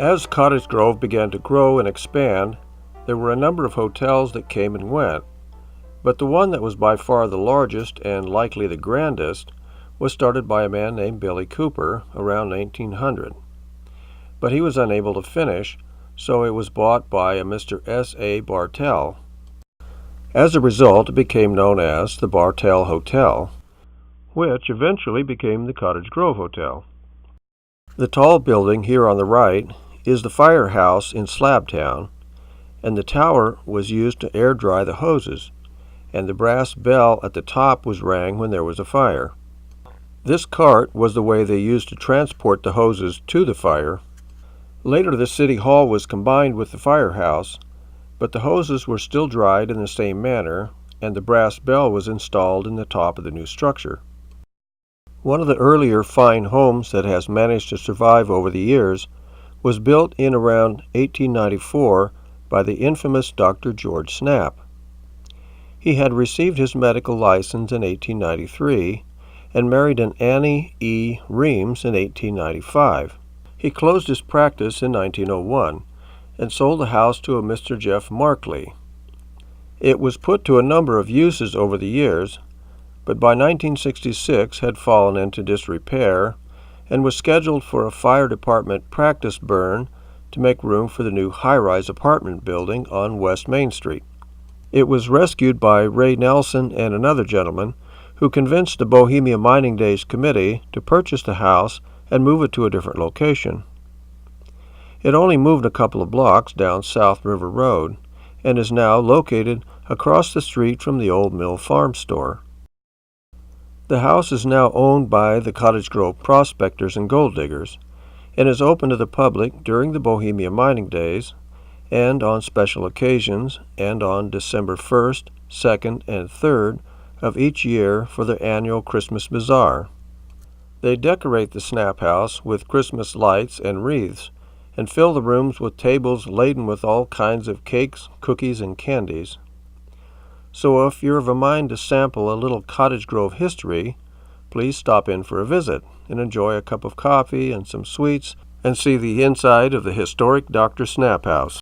As Cottage Grove began to grow and expand, there were a number of hotels that came and went, but the one that was by far the largest and likely the grandest was started by a man named Billy Cooper around 1900. But he was unable to finish, so it was bought by a Mr. S.A. Bartell. As a result, it became known as the Bartell Hotel, which eventually became the Cottage Grove Hotel. The tall building here on the right is the firehouse in Slabtown, and the tower was used to air dry the hoses, and the brass bell at the top was rang when there was a fire. This cart was the way they used to transport the hoses to the fire. Later the city hall was combined with the firehouse, but the hoses were still dried in the same manner, and the brass bell was installed in the top of the new structure. One of the earlier fine homes that has managed to survive over the years was built in around 1894 by the infamous Dr. George Snapp. He had received his medical license in 1893 and married an Annie E. Reams in 1895. He closed his practice in 1901 and sold the house to a Mr. Jeff Markley. It was put to a number of uses over the years, but by 1966 had fallen into disrepair and was scheduled for a fire department practice burn to make room for the new high-rise apartment building on West Main Street. It was rescued by Ray Nelson and another gentleman who convinced the Bohemia Mining Days Committee to purchase the house and move it to a different location. It only moved a couple of blocks down South River Road and is now located across the street from the old Mill Farm store. The house is now owned by the Cottage Grove prospectors and gold diggers and is open to the public during the Bohemia Mining Days and on special occasions and on December 1st, 2nd, and 3rd of each year for their annual Christmas Bazaar. They decorate the Snapp house with Christmas lights and wreaths and fill the rooms with tables laden with all kinds of cakes, cookies, and candies. So if you're of a mind to sample a little Cottage Grove history, please stop in for a visit and enjoy a cup of coffee and some sweets and see the inside of the historic Dr. Snapp house.